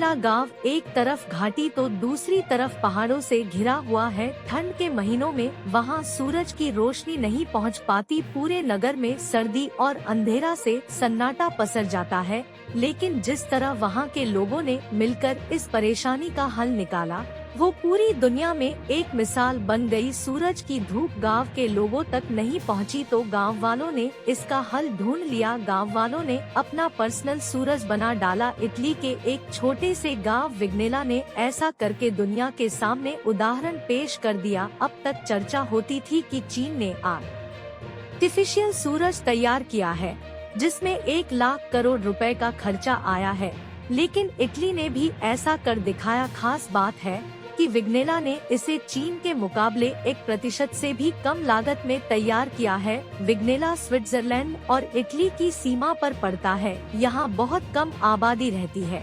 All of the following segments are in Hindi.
गांव एक तरफ घाटी तो दूसरी तरफ पहाड़ों से घिरा हुआ है। ठंड के महीनों में वहां सूरज की रोशनी नहीं पहुंच पाती। पूरे नगर में सर्दी और अंधेरा से सन्नाटा पसर जाता है। लेकिन जिस तरह वहां के लोगों ने मिलकर इस परेशानी का हल निकाला, वो पूरी दुनिया में एक मिसाल बन गई। सूरज की धूप गांव के लोगों तक नहीं पहुंची तो गांव वालों ने इसका हल ढूंढ लिया। गांव वालों ने अपना पर्सनल सूरज बना डाला। इटली के एक छोटे से गांव विग्नेला ने ऐसा करके दुनिया के सामने उदाहरण पेश कर दिया। अब तक चर्चा होती थी कि चीन ने आर्टिफिशियल सूरज तैयार किया है, जिसमें 1 लाख करोड़ रुपए का खर्चा आया है, लेकिन इटली ने भी ऐसा कर दिखाया। खास बात है कि विग्नेला ने इसे चीन के मुकाबले 1% से भी कम लागत में तैयार किया है। विग्नेला स्विट्जरलैंड और इटली की सीमा पर पड़ता है। यहाँ बहुत कम आबादी रहती है।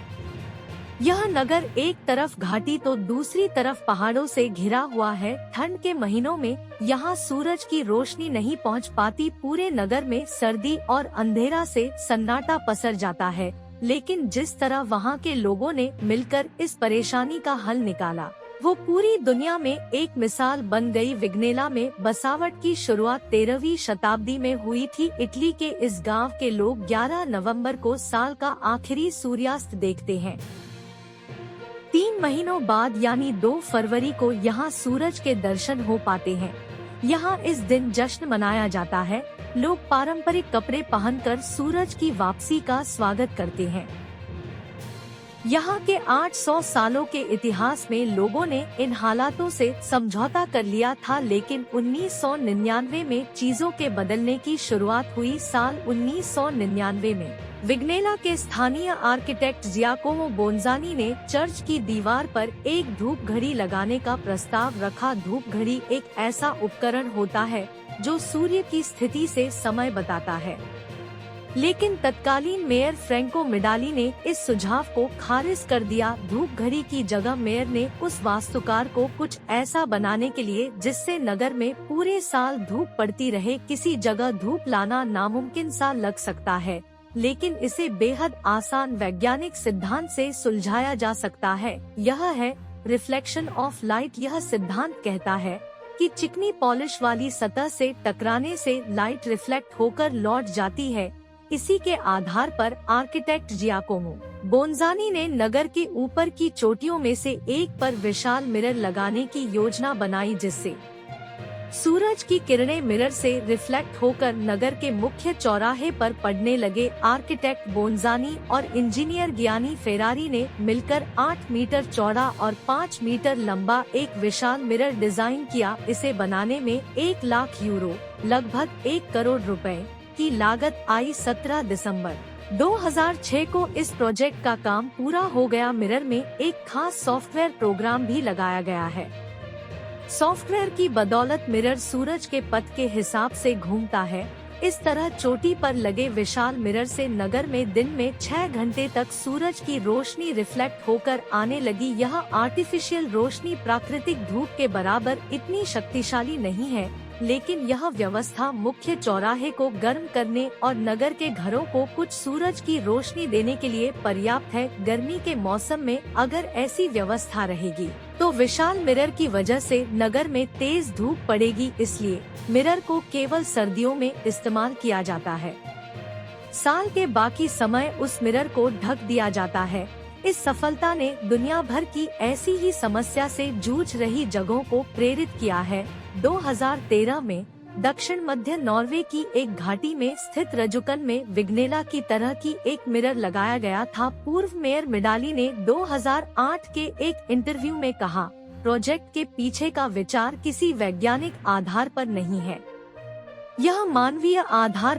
यह नगर एक तरफ घाटी तो दूसरी तरफ पहाड़ों से घिरा हुआ है। ठंड के महीनों में यहाँ सूरज की रोशनी नहीं पहुँच पाती। पूरे नगर में सर्दी और अंधेरा से सन्नाटा पसर जाता है। लेकिन जिस तरह वहाँ के लोगों ने मिलकर इस परेशानी का हल निकाला, वो पूरी दुनिया में एक मिसाल बन गई। विग्नेला में बसावट की शुरुआत 13वीं शताब्दी में हुई थी। इटली के इस गांव के लोग 11 नवंबर को साल का आखिरी सूर्यास्त देखते हैं। 3 महीनों बाद यानी 2 फरवरी को यहाँ सूरज के दर्शन हो पाते हैं। यहाँ इस दिन जश्न मनाया जाता है। लोग पारंपरिक कपड़े पहनकर सूरज की वापसी का स्वागत करते हैं। यहाँ के 800 सालों के इतिहास में लोगों ने इन हालातों से समझौता कर लिया था, लेकिन 1999 में चीजों के बदलने की शुरुआत हुई। साल 1999 में विग्नेला के स्थानीय आर्किटेक्ट जियाकोमो बोंजानी ने चर्च की दीवार पर एक धूप घड़ी लगाने का प्रस्ताव रखा। धूप घड़ी एक ऐसा उपकरण होता है जो सूर्य की स्थिति से समय बताता है, लेकिन तत्कालीन मेयर फ्रैंको मिडाली ने इस सुझाव को खारिज कर दिया। धूप घड़ी की जगह मेयर ने उस वास्तुकार को कुछ ऐसा बनाने के लिए जिससे नगर में पूरे साल धूप पड़ती रहे। किसी जगह धूप लाना नामुमकिन सा लग सकता है, लेकिन इसे बेहद आसान वैज्ञानिक सिद्धांत से सुलझाया जा सकता है। यह है रिफ्लेक्शन ऑफ लाइट। यह सिद्धांत कहता है कि चिकनी पॉलिश वाली सतह से टकराने से लाइट रिफ्लेक्ट होकर लौट जाती है। इसी के आधार पर आर्किटेक्ट जियाकोमो बोंजानी ने नगर के ऊपर की चोटियों में से एक पर विशाल मिरर लगाने की योजना बनाई, जिससे सूरज की किरणें मिरर से रिफ्लेक्ट होकर नगर के मुख्य चौराहे पर पड़ने लगे। आर्किटेक्ट बोंजानी और इंजीनियर गियानी फेरारी ने मिलकर 8 मीटर चौड़ा और 5 मीटर लंबा एक विशाल मिरर डिजाइन किया। इसे बनाने में 1 लाख यूरो लगभग 1 करोड़ रुपए की लागत आई। 17 दिसंबर 2006 को इस प्रोजेक्ट का काम पूरा हो गया। मिरर में एक खास सॉफ्टवेयर प्रोग्राम भी लगाया गया है। सॉफ्टवेयर की बदौलत मिरर सूरज के पथ के हिसाब से घूमता है। इस तरह चोटी पर लगे विशाल मिरर से नगर में दिन में 6 घंटे तक सूरज की रोशनी रिफ्लेक्ट होकर आने लगी। यह आर्टिफिशियल रोशनी प्राकृतिक धूप के बराबर इतनी शक्तिशाली नहीं है, लेकिन यह व्यवस्था मुख्य चौराहे को गर्म करने और नगर के घरों को कुछ सूरज की रोशनी देने के लिए पर्याप्त है। गर्मी के मौसम में अगर ऐसी व्यवस्था रहेगी तो विशाल मिरर की वजह से नगर में तेज धूप पड़ेगी, इसलिए मिरर को केवल सर्दियों में इस्तेमाल किया जाता है। साल के बाकी समय उस मिरर को ढक दिया जाता है। इस सफलता ने दुनिया भर की ऐसी ही समस्या से जूझ रही जगहों को प्रेरित किया है। 2013 में दक्षिण मध्य नॉर्वे की एक घाटी में स्थित रजुकन में विग्नेला की तरह की एक मिरर लगाया गया था। पूर्व मेयर मिडाली ने 2008 के एक इंटरव्यू में कहा, प्रोजेक्ट के पीछे का विचार किसी वैज्ञानिक आधार पर नहीं है, यह मानवीय आधार